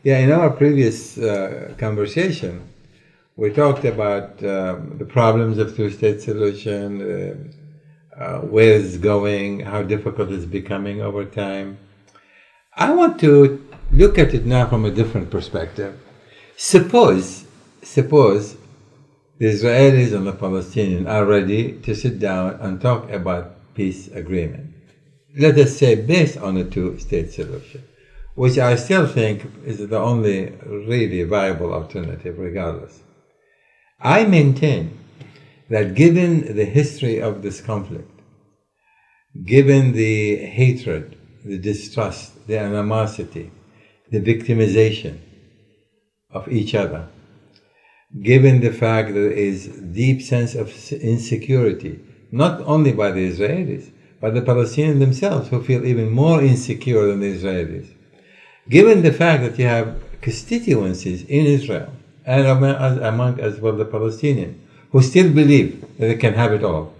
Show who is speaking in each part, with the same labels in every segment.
Speaker 1: Yeah, in our previous conversation, we talked about the problems of two-state solution, where it's going, how difficult it's becoming over time. I want to look at it now from a different perspective. Suppose the Israelis and the Palestinians are ready to sit down and talk about peace agreement. Let us say based on a two-state solution, which I still think is the only really viable alternative regardless. I maintain that given the history of this conflict, given the hatred, the distrust, the animosity, the victimization of each other, given the fact that there is deep sense of insecurity, not only by the Israelis, but the Palestinians themselves, who feel even more insecure than the Israelis, given the fact that you have constituencies in Israel, and among as well the Palestinians, who still believe that they can have it all.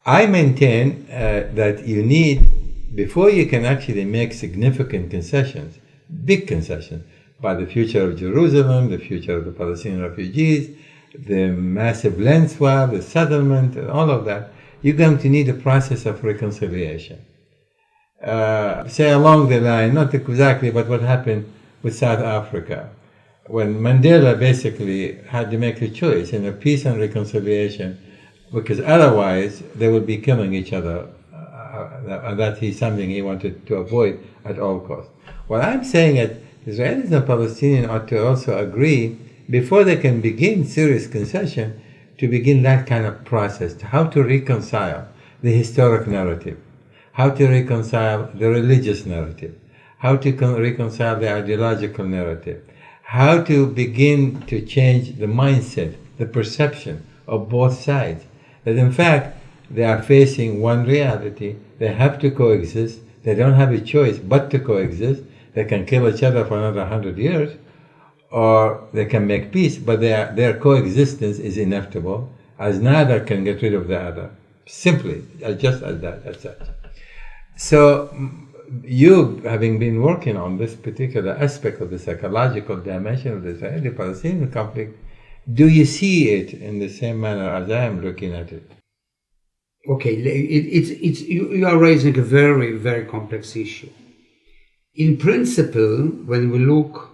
Speaker 1: I maintain that you need, before you can actually make significant concessions, big concessions, by the future of Jerusalem, the future of the Palestinian refugees, the massive land swap, the settlement, and all of that, you're going to need a process of reconciliation. Say along the line, not exactly, but what happened with South Africa, when Mandela basically had to make a choice in a peace and reconciliation, because otherwise they would be killing each other, and that is something he wanted to avoid at all costs. What I'm saying is Israelis and Palestinians ought to also agree, before they can begin serious concession, to begin that kind of process, how to reconcile the historic narrative, how to reconcile the religious narrative, how to reconcile the ideological narrative, how to begin to change the mindset, the perception of both sides, that in fact they are facing one reality, they have to coexist, they don't have a choice but to coexist, they can kill each other for another 100 years, or they can make peace, but their coexistence is inevitable, as neither can get rid of the other. Simply, just as that, as such. So, you, having been working on this particular aspect of the psychological dimension of the Israeli-Palestinian conflict, do you see it in the same manner as I am looking at it?
Speaker 2: Okay, you are raising a very, very complex issue. In principle, when we look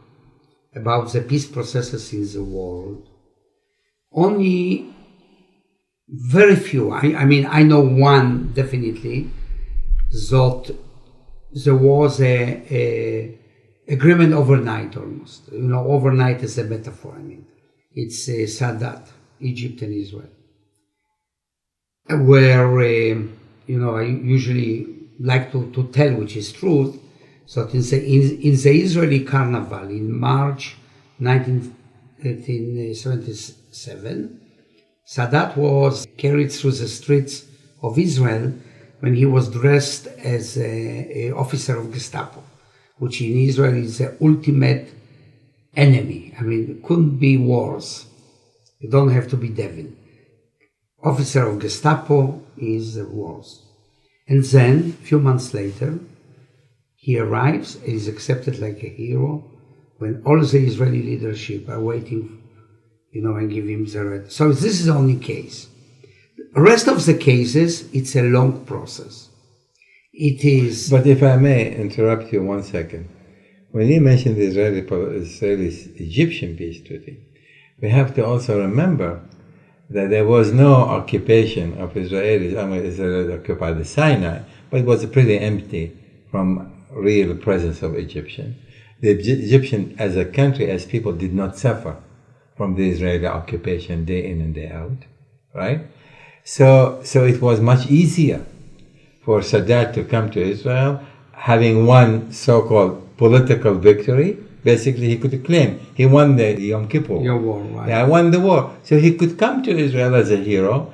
Speaker 2: about the peace processes in the world, only very few, I know one definitely, that there was a agreement overnight almost. Overnight is a metaphor, It's Sadat, Egypt and Israel. Where, I usually like to tell which is truth. So in the Israeli carnival in March 1977, Sadat was carried through the streets of Israel when he was dressed as an officer of Gestapo, which in Israel is the ultimate enemy. It couldn't be worse. You don't have to be devil. Officer of Gestapo is the worst. And then, a few months later, he arrives and is accepted like a hero when all the Israeli leadership are waiting, and give him the red. So this is the only case. The rest of the cases, it's a long process. It is...
Speaker 1: But if I may interrupt you 1 second. When you mentioned the Israeli-Egyptian peace treaty, we have to also remember that there was no occupation of Israelis. Israel occupied the Sinai, but it was pretty empty from real presence of Egyptian. The Egyptian as a country, as people, did not suffer from the Israeli occupation day in and day out, right? So it was much easier for Sadat to come to Israel, having won so-called political victory. Basically, he could claim he won the Yom Kippur.
Speaker 2: War, right?
Speaker 1: Yeah, I won the war. So he could come to Israel as a hero,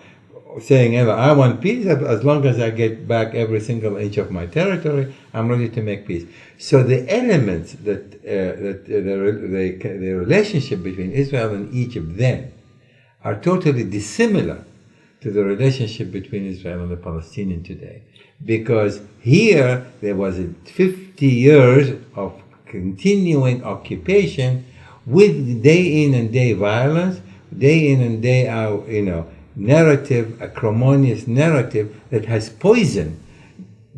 Speaker 1: saying, I want peace as long as I get back every single inch of my territory. I'm ready to make peace. So the elements that the relationship between Israel and Egypt then are totally dissimilar to the relationship between Israel and the Palestinians today. Because here there was 50 years of continuing occupation with day in and day violence, day in and day out, narrative, acrimonious narrative that has poisoned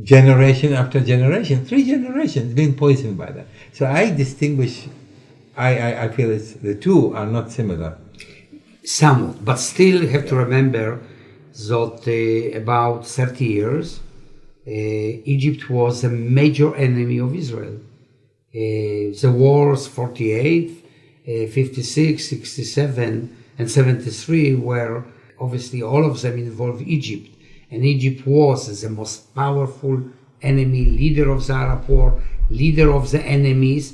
Speaker 1: generation after generation, 3 generations being poisoned by that. So I distinguish, I feel the two are not similar.
Speaker 2: Somewhat, but still have to remember that about 30 years, Egypt was a major enemy of Israel. The wars 48, 56, 67, and 73 were obviously all of them involved Egypt. And Egypt was the most powerful enemy, leader of the Arab war, leader of the enemies.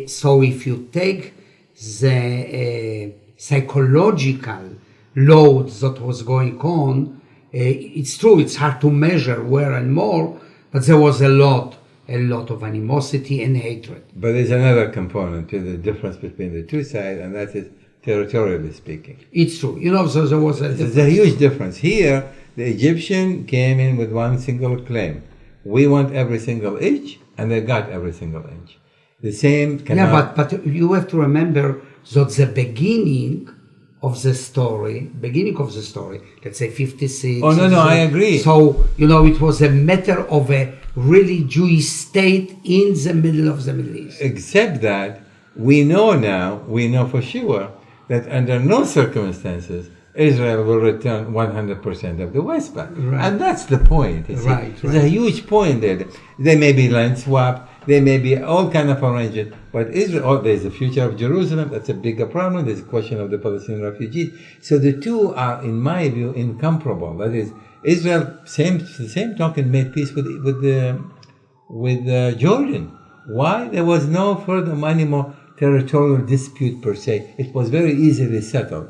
Speaker 2: So if you take the psychological load that was going on, it's true, it's hard to measure where and more, but there was a lot of animosity and hatred.
Speaker 1: But there's another component to the difference between the two sides, and that is territorially speaking.
Speaker 2: It's true. So there was
Speaker 1: There's a huge difference. Here, the Egyptian came in with one single claim. We want every single inch, and they got every single inch. The same cannot...
Speaker 2: Yeah, but you have to remember that the beginning of the story, let's say 56...
Speaker 1: Oh, no, I agree.
Speaker 2: So, it was a matter of a really Jewish state in the middle of the Middle East.
Speaker 1: Except that we know for sure that under no circumstances Israel will return 100% of the West Bank.
Speaker 2: Right.
Speaker 1: And that's the point. There's a huge point there. There may be land swap, there may be all kind of arrangement, but Israel, there's the future of Jerusalem, that's a bigger problem. There's a question of the Palestinian refugees. So the two are, in my view, incomparable. That is, Israel, the same token, made peace with Jordan. Why? There was no further more territorial dispute per se. It was very easily settled.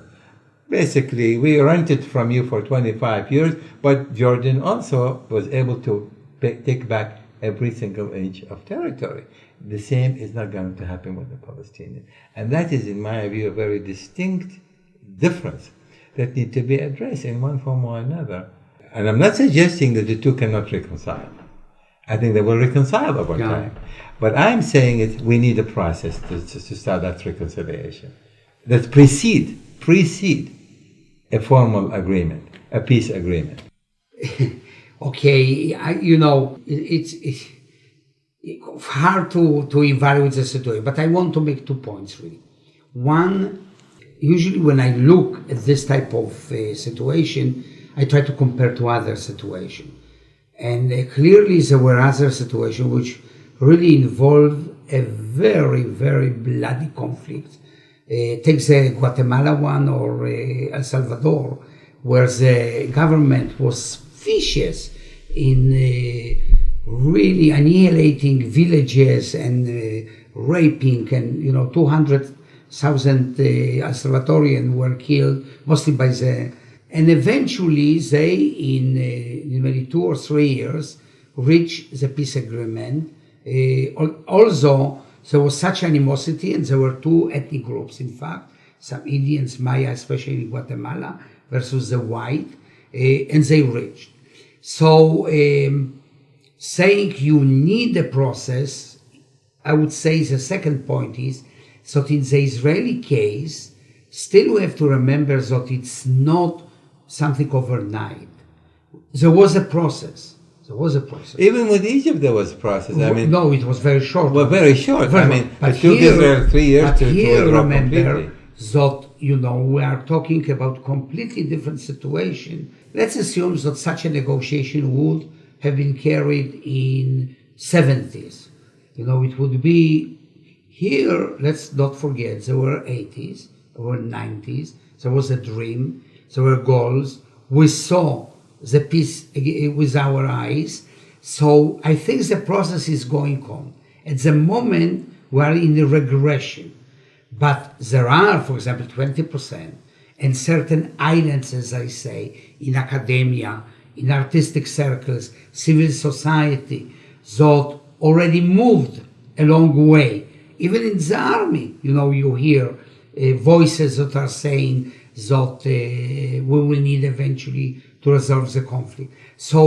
Speaker 1: Basically, we rented from you for 25 years, but Jordan also was able to take back every single inch of territory. The same is not going to happen with the Palestinians. And that is, in my view, a very distinct difference that need to be addressed in one form or another. And I'm not suggesting that the two cannot reconcile. I think they will reconcile over time. But I'm saying we need a process to start that reconciliation. That precede a formal agreement, a peace agreement.
Speaker 2: Okay, it's hard to evaluate the situation, but I want to make 2 points really. One, usually when I look at this type of situation, I try to compare to other situations. And clearly there were other situations which really involved a very, very bloody conflict. Take the Guatemala one or El Salvador, where the government was vicious in really annihilating villages and raping, and 200,000 El Salvadorians were killed, mostly by the... And eventually they, in maybe 2 or 3 years, reached the peace agreement, although there was such animosity, and there were 2 ethnic groups, in fact, some Indians, Maya, especially in Guatemala, versus the white, and they reached. So saying you need a process, I would say the second point is, so in the Israeli case, still we have to remember that it's not something overnight. There was a process. Even
Speaker 1: with Egypt, there was a process.
Speaker 2: No, it was very short.
Speaker 1: Well, very short. It took Israel 3 years to
Speaker 2: remember that, we are talking about completely different situation. Let's assume that such a negotiation would have been carried in 70s. It would be here. Let's not forget there were 80s, there were 90s. There was a dream. There were goals. We saw the peace with our eyes. So I think the process is going on. At the moment, we are in a regression. But there are, for example, 20%, and certain islands, as I say, in academia, in artistic circles, civil society, that already moved a long way. Even in the army, you hear voices that are saying that we will need eventually to resolve the conflict. So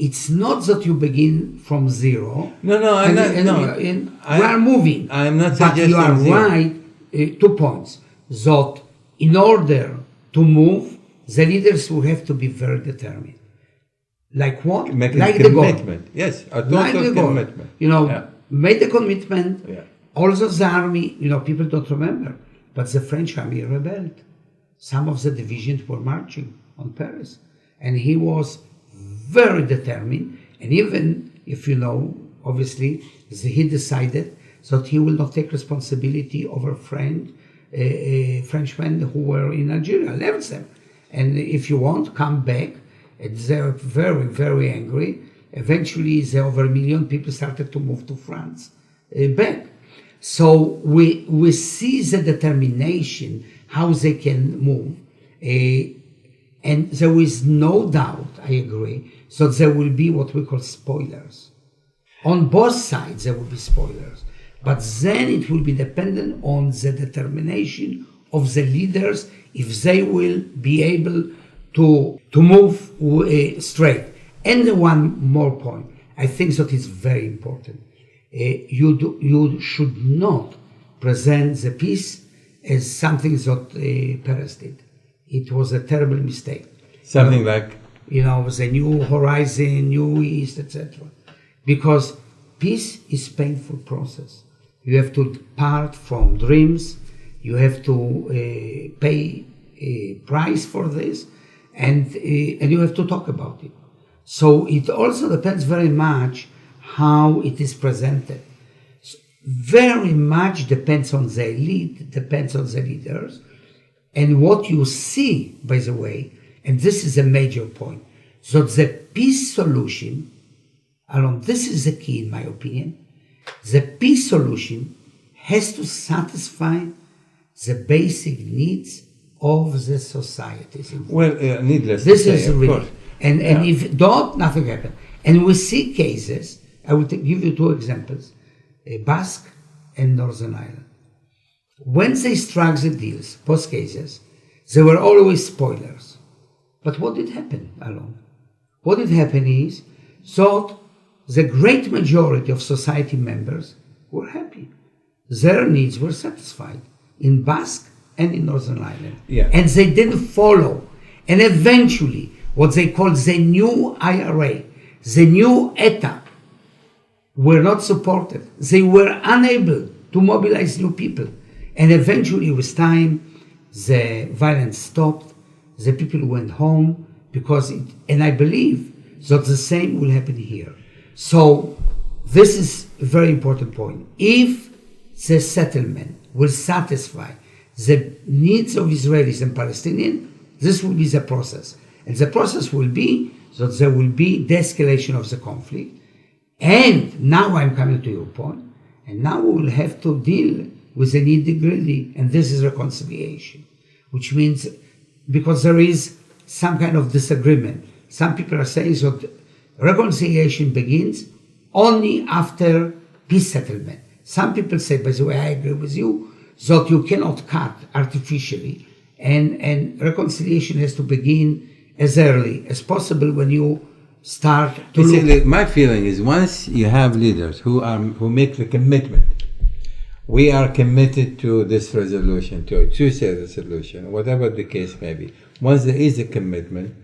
Speaker 2: it's not that you begin from zero.
Speaker 1: No, I'm not. No,
Speaker 2: we are moving.
Speaker 1: I'm not
Speaker 2: but
Speaker 1: suggesting
Speaker 2: you are
Speaker 1: zero.
Speaker 2: right. 2 points. That in order to move, the leaders will have to be very determined. Like what?
Speaker 1: Make
Speaker 2: like
Speaker 1: a
Speaker 2: the goal.
Speaker 1: commitment. Yes, a total
Speaker 2: Like the goal.
Speaker 1: commitment.
Speaker 2: Made the commitment.
Speaker 1: Yeah.
Speaker 2: Also the army, people don't remember, but the French army rebelled. Some of the divisions were marching on Paris. And he was very determined. And even if obviously, he decided that he will not take responsibility over Frenchmen who were in Algeria, left them. And if you want, come back. And they were very, very angry. Eventually, over 1 million people started to move to France back. So we see the determination, how they can move. And there is no doubt, I agree, so there will be what we call spoilers. On both sides, there will be spoilers. But then it will be dependent on the determination of the leaders if they will be able to move straight. And one more point, I think that is very important. You should not present the peace as something that Paris did. It was a terrible mistake.
Speaker 1: Something like?
Speaker 2: The new horizon, new east, etc. Because peace is a painful process. You have to part from dreams. You have to pay a price for this. And you have to talk about it. So it also depends very much how it is presented. So very much depends on the elite, depends on the leaders. And what you see, by the way, and this is a major point, so the peace solution, and this is the key in my opinion, the peace solution has to satisfy the basic needs of the societies.
Speaker 1: Well, needless
Speaker 2: this
Speaker 1: to say,
Speaker 2: is
Speaker 1: of
Speaker 2: really,
Speaker 1: course.
Speaker 2: and if not, nothing happens. And we see cases, I will give you 2 examples, Basque and Northern Ireland. When they struck the deals, both cases, there were always spoilers. But what did happen along? What did happen is that the great majority of society members were happy. Their needs were satisfied in Basque and in Northern Ireland.
Speaker 1: Yeah.
Speaker 2: And they didn't follow. And eventually, what they called the new IRA, the new ETA, were not supported. They were unable to mobilize new people. And eventually, with time, the violence stopped. The people went home and I believe that the same will happen here. So this is a very important point. If the settlement will satisfy the needs of Israelis and Palestinians, this will be the process. And the process will be that there will be de-escalation of the conflict. And now I'm coming to your point. And now we will have to deal with the nitty-gritty, and this is reconciliation, which means because there is some kind of disagreement. Some people are saying that reconciliation begins only after peace settlement. Some people say, by the way, I agree with you, that you cannot cut artificially, and reconciliation has to begin as early as possible when you start to look.
Speaker 1: My feeling is once you have leaders who make the commitment, we are committed to this resolution, to a two-state resolution, whatever the case may be. Once there is a commitment,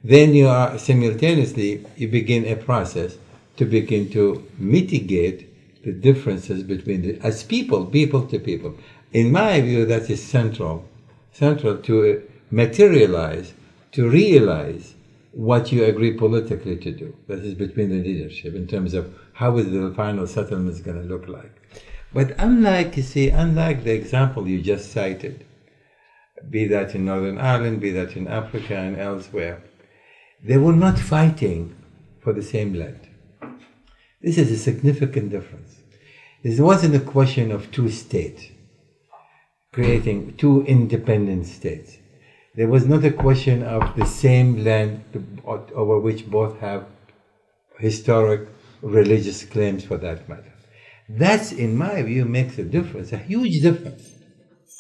Speaker 1: then you are simultaneously, you begin a process to begin to mitigate the differences between as people to people. In my view, that is central to materialize, to realize what you agree politically to do. That is between the leadership in terms of how is the final settlement going to look like. But unlike the example you just cited, be that in Northern Ireland, be that in Africa and elsewhere, they were not fighting for the same land. This is a significant difference. This wasn't a question of two states, creating two independent states. There was not a question of the same land over which both have historic religious claims for that matter. That, in my view, makes a difference, a huge difference,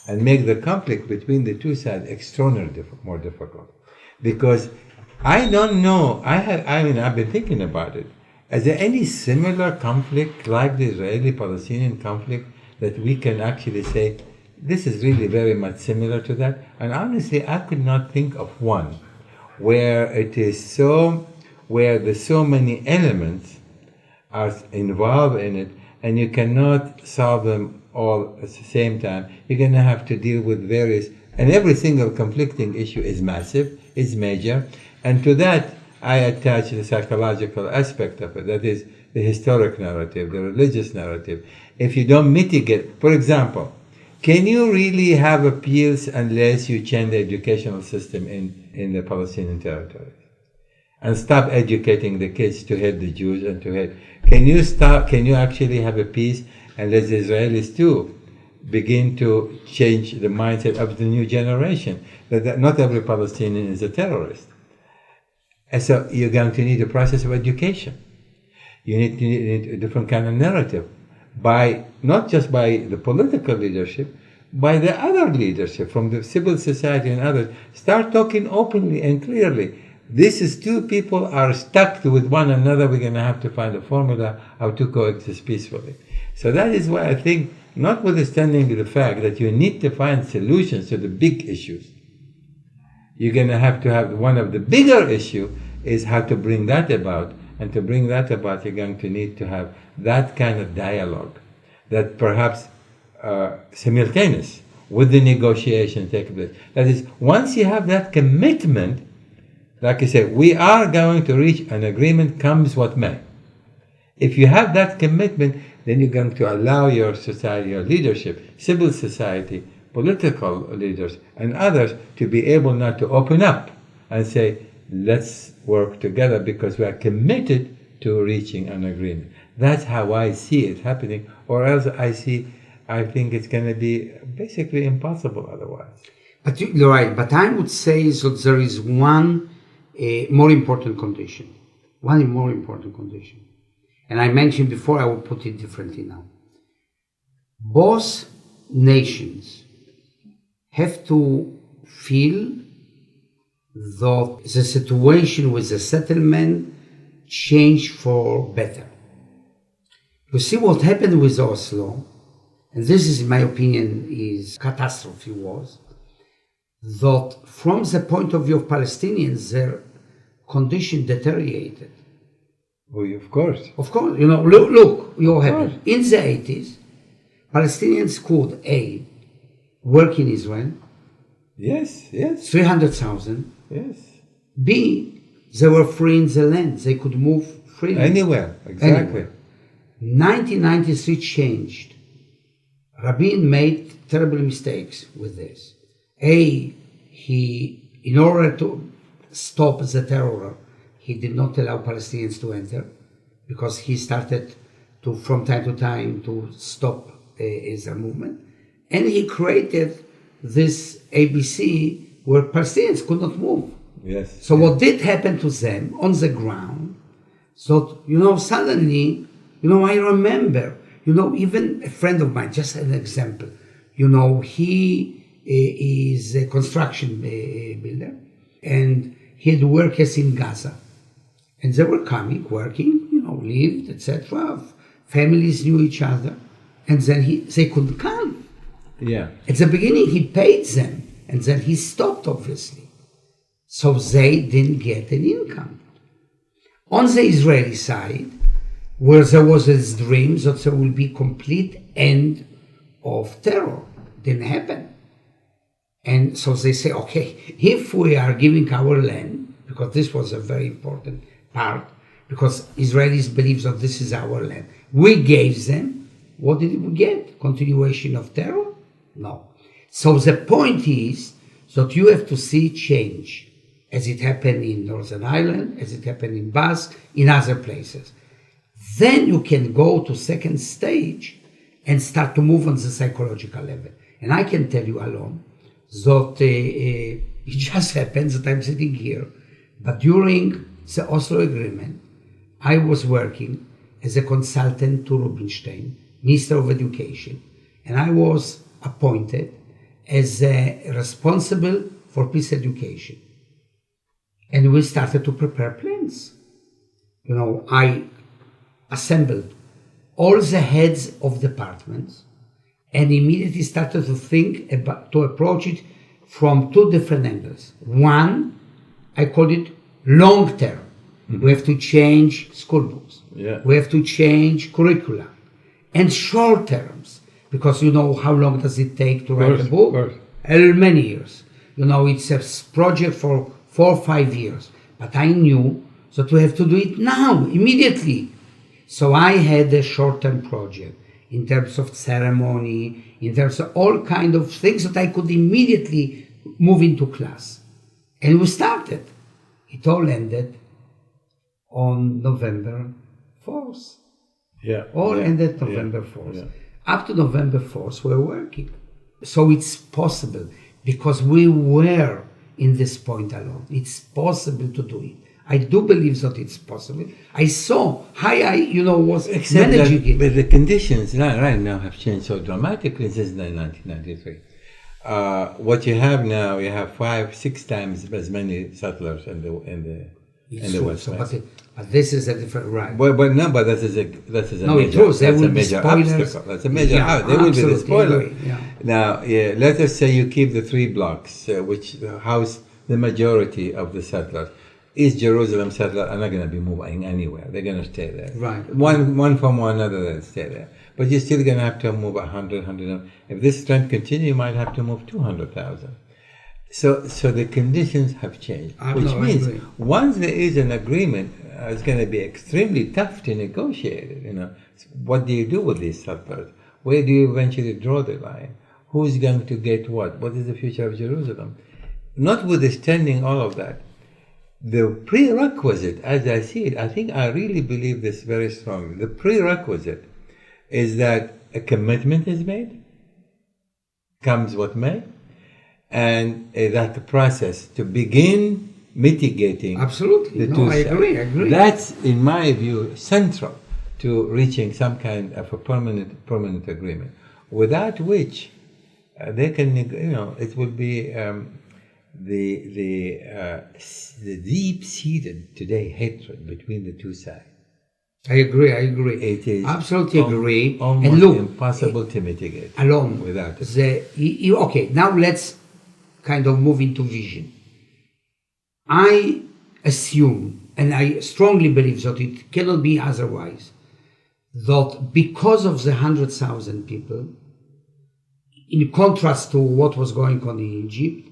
Speaker 1: and make the conflict between the two sides extraordinarily more difficult. Because I don't know. I've been thinking about it. Is there any similar conflict like the Israeli-Palestinian conflict that we can actually say, this is really very much similar to that? And honestly, I could not think of one where there's so many elements are involved in it, and you cannot solve them all at the same time. You're going to have to deal with various, and every single conflicting issue is massive, is major, and to that I attach the psychological aspect of it, that is the historic narrative, the religious narrative. If you don't mitigate, for example, can you really have a peace unless you change the educational system in the Palestinian territories? And stop educating the kids to hate the Jews and to hate. Can you actually have a peace unless the Israelis too begin to change the mindset of the new generation, that not every Palestinian is a terrorist? And so you're going to need a process of education. You need a different kind of narrative, not just by the political leadership, by the other leadership, from the civil society and others. Start talking openly and clearly. This is two people are stuck with one another. We're going to have to find a formula how to coexist peacefully. So that is why I think, notwithstanding the fact that you need to find solutions to the big issues, you're going to have one of the bigger issue is how to bring that about. And to bring that about, you're going to need to have that kind of dialogue that perhaps simultaneous with the negotiation take place. That is, once you have that commitment, like I said, we are going to reach an agreement, comes what may. If you have that commitment, then you're going to allow your society, your leadership, civil society, political leaders, and others to be able not to open up and say, let's work together because we are committed to reaching an agreement. That's how I see it happening, or else I think it's going to be basically impossible otherwise.
Speaker 2: But you're right, but I would say that there is one more important condition. And I mentioned before, I will put it differently now. Both nations have to feel that the situation with the settlement changed for better. You see what happened with Oslo, and this is, in my opinion, is catastrophe was, that from the point of view of Palestinians, their condition deteriorated.
Speaker 1: Oh, of course.
Speaker 2: Of course. Look, what happened. In the 80s, Palestinians could, A, work in Israel.
Speaker 1: Yes.
Speaker 2: 300,000.
Speaker 1: Yes.
Speaker 2: B, they were free in the land. They could move freely.
Speaker 1: Anywhere, exactly.
Speaker 2: 1993 changed. Rabin made terrible mistakes with this. In order to stop the terror, he did not allow Palestinians to enter because he started to, from time to time, to stop Israel movement. And he created this ABC where Palestinians could not move.
Speaker 1: Yes.
Speaker 2: So what did happen to them on the ground? So, suddenly, I remember, even a friend of mine, just an example, he is a construction builder, and he had workers in Gaza. And they were coming, working, lived, etc. Families knew each other. And then they couldn't come.
Speaker 1: Yeah.
Speaker 2: At the beginning, he paid them, and then he stopped, obviously. So they didn't get an income. On the Israeli side, where there was this dream that there will be complete end of terror, didn't happen. And so they say, okay, if we are giving our land, because this was a very important part, because Israelis believe that this is our land, we gave them, what did we get? Continuation of terror? No. So the point is that you have to see change, as it happened in Northern Ireland, as it happened in Basque, in other places. Then you can go to second stage and start to move on the psychological level. And I can tell you, Alon, that it just happens that I'm sitting here, but during the Oslo Agreement, I was working as a consultant to Rubinstein, Minister of Education, and I was appointed as responsible for peace education. And we started to prepare plans. I assembled all the heads of departments and immediately started to think about, to approach it from two different angles. One, I called it long term. Mm-hmm. We have to change school books.
Speaker 1: Yeah.
Speaker 2: We have to change curricula. And short terms, because how long does it take to write a book? Many years. It's a project for 4 or 5 years. But I knew that we have to do it now, immediately. So I had a short-term project in terms of ceremony, in terms of all kind of things that I could immediately move into class. And we started. It all ended on November 4th.
Speaker 1: Yeah.
Speaker 2: Ended November 4th.
Speaker 1: Yeah.
Speaker 2: Up to November 4th, we're working. So it's possible because we were in this point alone. It's possible to do it. I do believe that it's possible. I saw how I, was managing it.
Speaker 1: But the conditions right now have changed so dramatically since 1993. What you have now, you have 5-6 times as many settlers in the West Bank.
Speaker 2: But this is a different right.
Speaker 1: But that is a major,
Speaker 2: that's a major
Speaker 1: obstacle. That's a major There will be the spoiler.
Speaker 2: Yeah.
Speaker 1: Now, let us say you keep the 3 blocks, which house the majority of the settlers. East Jerusalem settlers are not going to be moving anywhere. They're going to stay there.
Speaker 2: Right.
Speaker 1: One from one another, they'll stay there. But you're still going to have to move 100. If this trend continues, you might have to move 200,000. So the conditions have changed, which means once there is an agreement, it's going to be extremely tough to negotiate it. What do you do with these settlers? Where do you eventually draw the line? Who's going to get what? What is the future of Jerusalem? Notwithstanding all of that, the prerequisite, as I see it, I really believe this very strongly. The prerequisite is that a commitment is made, comes what may, and that the process to begin mitigating.
Speaker 2: Absolutely. I agree.
Speaker 1: That's, in my view, central to reaching some kind of a permanent agreement, without which they can, it will be the deep-seated today hatred between the two sides.
Speaker 2: I agree.
Speaker 1: It is
Speaker 2: absolutely agree.
Speaker 1: Almost
Speaker 2: and look,
Speaker 1: impossible to mitigate
Speaker 2: alone
Speaker 1: without it.
Speaker 2: Okay, now let's kind of move into vision. I assume, and I strongly believe that it cannot be otherwise, that because of the 100,000 people, in contrast to what was going on in Egypt,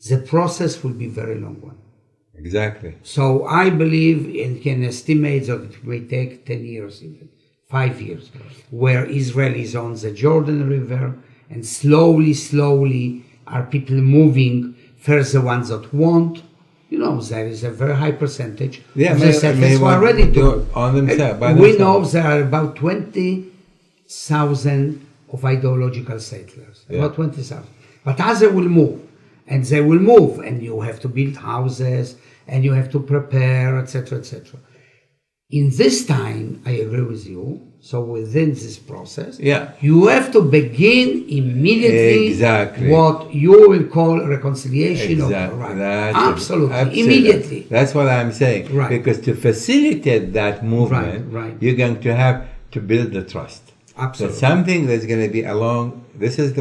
Speaker 2: the process will be a very long one.
Speaker 1: Exactly.
Speaker 2: So I believe and can estimate that it may take 10 years, even 5 years, where Israel is on the Jordan River, and slowly are people moving. First, the ones that want, there is a very high percentage of the settlers who are ready to
Speaker 1: on themselves.
Speaker 2: We know there are about 20,000 of ideological settlers, about 20,000. But others will move. And they will move, and you have to build houses, and you have to prepare, etc., etc. In this time, I agree with you. So within this process, you have to begin immediately what you will call reconciliation of the right. Absolutely, immediately.
Speaker 1: That's what I'm saying.
Speaker 2: Right.
Speaker 1: Because to facilitate that movement, you're going to have to build the trust.
Speaker 2: Absolutely.
Speaker 1: So something that's going to be along. This is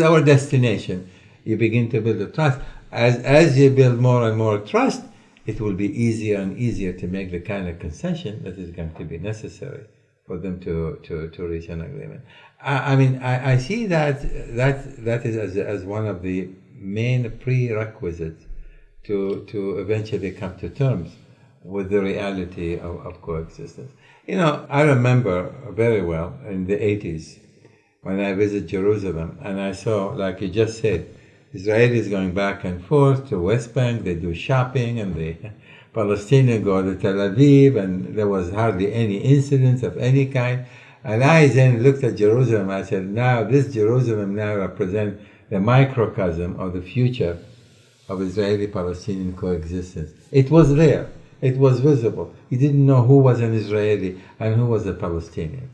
Speaker 1: our destination. You begin to build the trust. As you build more and more trust, it will be easier and easier to make the kind of concession that is going to be necessary for them to reach an agreement. I see that is as one of the main prerequisites to eventually come to terms with the reality of coexistence. I remember very well in the 80s when I visited Jerusalem, and I saw, like you just said, Israelis going back and forth to West Bank. They do shopping, and the Palestinians go to Tel Aviv, and there was hardly any incidents of any kind. And I then looked at Jerusalem. I said, now this Jerusalem now represents the microcosm of the future of Israeli-Palestinian coexistence. It was there. It was visible. You didn't know who was an Israeli and who was a Palestinian.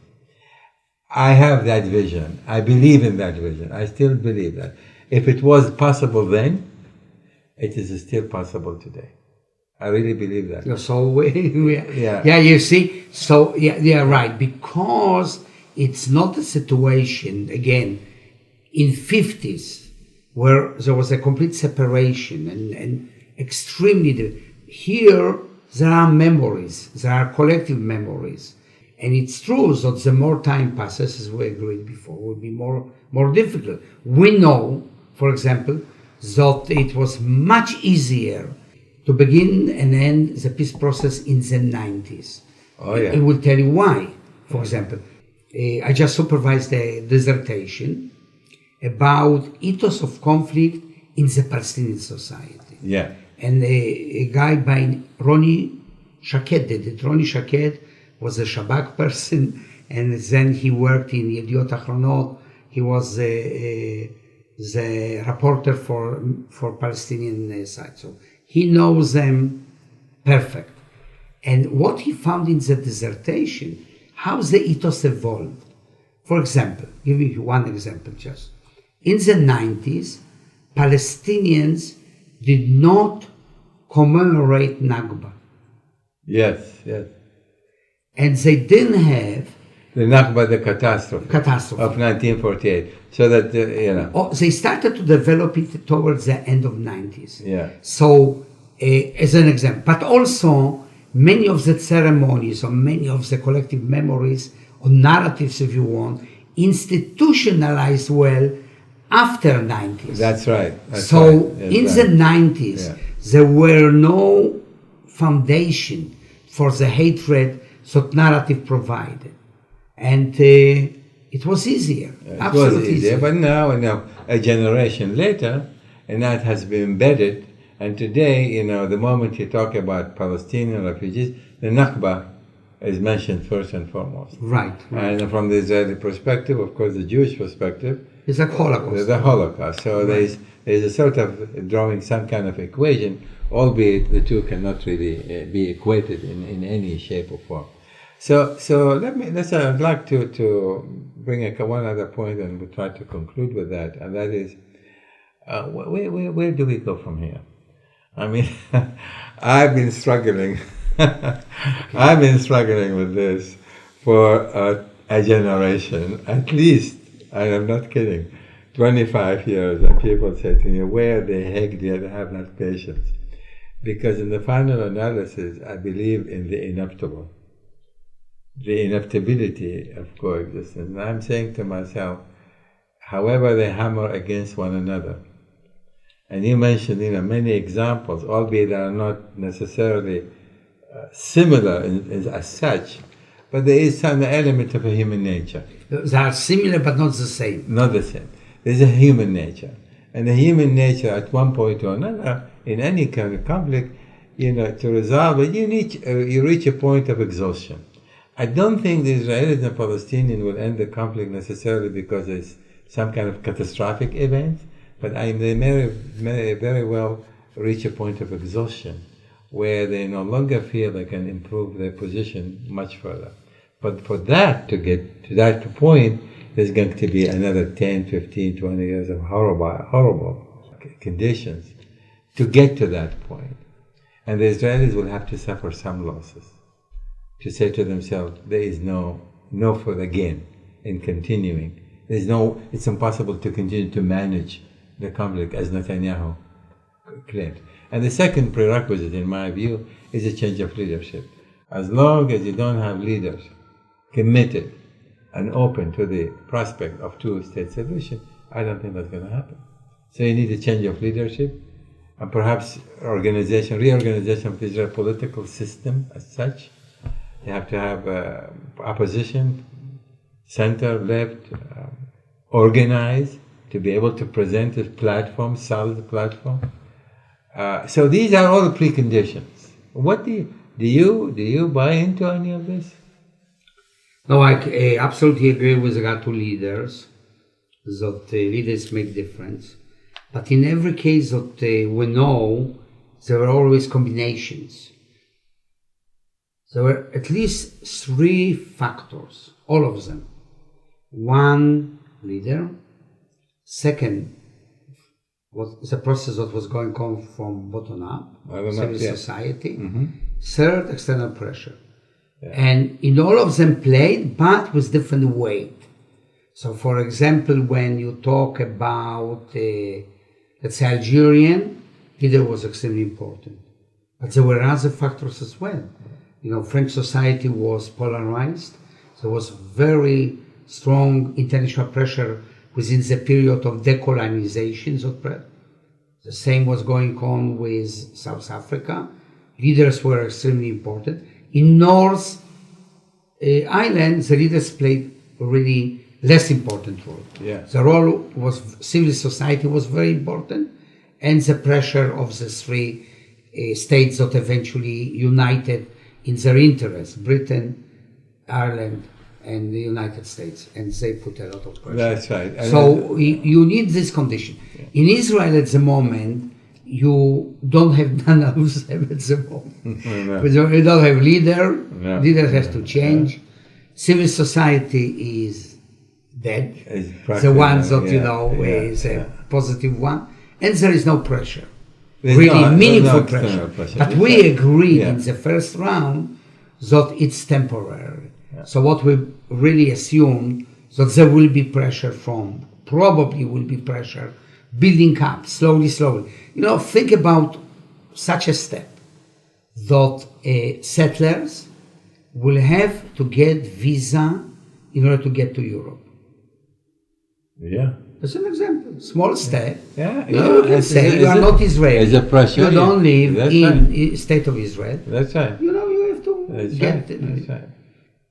Speaker 1: I have that vision. I believe in that vision. I still believe that. If it was possible then, it is still possible today. I really believe that.
Speaker 2: So
Speaker 1: Yeah.
Speaker 2: you see, so yeah, right, because it's not a situation again in 50s where there was a complete separation and extremely. Here there are memories, there are collective memories, and it's true that the more time passes, as we agreed before, will be more difficult. We know, for example, that it was much easier to begin and end the peace process in the 90s.
Speaker 1: Oh, yeah.
Speaker 2: I will tell you why. For example, I just supervised a dissertation about ethos of conflict in the Palestinian society.
Speaker 1: Yeah.
Speaker 2: And a guy by Ronnie Shaked did it. Ronnie Shaked was a Shabak person, and then he worked in Yediot Achronot. He was the reporter for Palestinian side. So he knows them perfect. And what he found in the dissertation, how the ethos evolved. For example, giving you one example just. In the 90s, Palestinians did not commemorate Nakba.
Speaker 1: Yes.
Speaker 2: And they didn't have
Speaker 1: the Nakba, the catastrophe
Speaker 2: of
Speaker 1: 1948. So that,
Speaker 2: they started to develop it towards the end of 90s.
Speaker 1: Yeah.
Speaker 2: So, as an example. But also, many of the ceremonies or many of the collective memories or narratives, if you want, institutionalized well after 90s.
Speaker 1: That's right.
Speaker 2: In the 90s, there were no foundation for the hatred that narrative provided. And it was easier.
Speaker 1: It was easier. But now, a generation later, and that has been embedded. And today, the moment you talk about Palestinian refugees, the Nakba is mentioned first and foremost.
Speaker 2: Right.
Speaker 1: And from the Israeli perspective, of course, the Jewish perspective,
Speaker 2: it's a Holocaust.
Speaker 1: The Holocaust. So there's a sort of drawing some kind of equation, albeit the two cannot really be equated in any shape or form. So I'd like to bring one other point, and we'll try to conclude with that, and that is, where do we go from here? I mean, I've been struggling. I've been struggling with this for a generation, at least. I am not kidding. 25 years, and people say to me, "Where the heck do you have that patience?" Because in the final analysis, I believe in the inevitable, the inevitability of coexistence. And I'm saying to myself, however they hammer against one another. And you mentioned, many examples, albeit they are not necessarily similar as such, but there is some element of a human nature.
Speaker 2: They are similar, but not the same.
Speaker 1: Not the same. There's a human nature. And the human nature, at one point or another, in any kind of conflict, to resolve it, you reach a point of exhaustion. I don't think the Israelis and Palestinians will end the conflict necessarily because there's some kind of catastrophic event, but they may very well reach a point of exhaustion where they no longer feel they can improve their position much further. But for that to get to that point, there's going to be another 10, 15, 20 years of horrible conditions to get to that point. And the Israelis will have to suffer some losses to say to themselves, there is no further gain in continuing. It's impossible to continue to manage the conflict as Netanyahu claimed. And the second prerequisite, in my view, is a change of leadership. As long as you don't have leaders committed and open to the prospect of two-state solution, I don't think that's going to happen. So you need a change of leadership, and perhaps reorganization of the Israeli political system as such. You have to have opposition, center, left, organized to be able to present a platform, solid platform. So these are all the preconditions. What do you buy into any of this?
Speaker 2: No, I absolutely agree with regard to leaders, that leaders make difference. But in every case that we know, there were always combinations. There were at least three factors, all of them. One, leader. Second, was the process that was going on from bottom up, civil society.
Speaker 1: Mm-hmm.
Speaker 2: Third, external pressure. Yeah. And in all of them played, but with different weight. So, for example, when you talk about, let's say, Algerian, leader was extremely important. But there were other factors as well. You know, French society was polarized. There was very strong international pressure within the period of decolonization. The same was going on with South Africa. Leaders were extremely important. In North Ireland, the leaders played a really less important role.
Speaker 1: Yeah.
Speaker 2: The role was civil society was very important, and the pressure of the three states that eventually united in their interests, Britain, Ireland, and the United States, and they put a lot of pressure.
Speaker 1: That's right. And
Speaker 2: so you need this condition. Yeah. In Israel at the moment, you don't have none of them at the moment.
Speaker 1: No.
Speaker 2: You don't have leader.
Speaker 1: No.
Speaker 2: Leader has to change. Yeah. Civil society is dead. The ones that is a positive one, and there is no pressure. There's meaningful pressure. But we agreed in the first round that it's temporary. Yeah. So what we really assumed that there will be pressure probably will be pressure building up slowly. You know, think about such a step that settlers will have to get visa in order to get to Europe.
Speaker 1: Yeah.
Speaker 2: As an example, small step.
Speaker 1: Yeah.
Speaker 2: You can say you are not Israeli.
Speaker 1: There's a pressure.
Speaker 2: You don't live in the state of Israel.
Speaker 1: That's right.
Speaker 2: You know, you have to get it.
Speaker 1: That's right.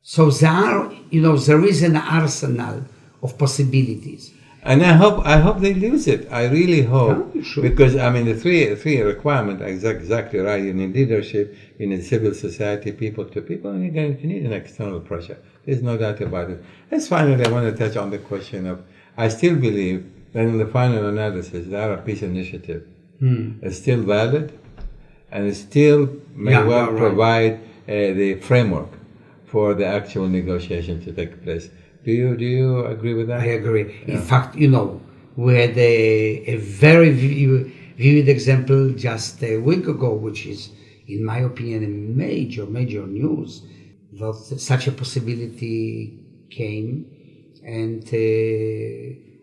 Speaker 2: So there is an arsenal of possibilities.
Speaker 1: And I hope they lose it. I really hope.
Speaker 2: Yeah, sure.
Speaker 1: Because, I mean, the three requirements are exactly right. You need leadership, you need civil society, people to people, and you're going to need an external pressure. There's no doubt about it. And finally, I want to touch on the question of, I still believe that in the final analysis, the Arab Peace Initiative is still valid, and it still may provide the framework for the actual negotiation to take place. Do you agree with that?
Speaker 2: I agree. Yeah. In fact, we had a very vivid example just a week ago, which is, in my opinion, a major news, that such a possibility came. And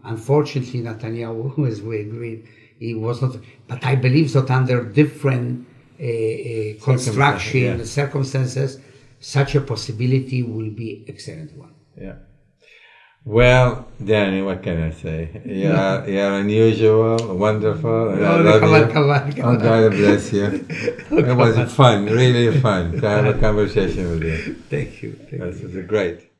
Speaker 2: unfortunately, Netanyahu, as we agreed, he was not. But I believe that under different circumstances, such a possibility will be excellent one.
Speaker 1: Yeah. Well, Danny, what can I say? You're unusual, wonderful, and I love you. Oh, God bless you. It was fun, really fun to have a conversation with you.
Speaker 2: Thank you.
Speaker 1: This is great.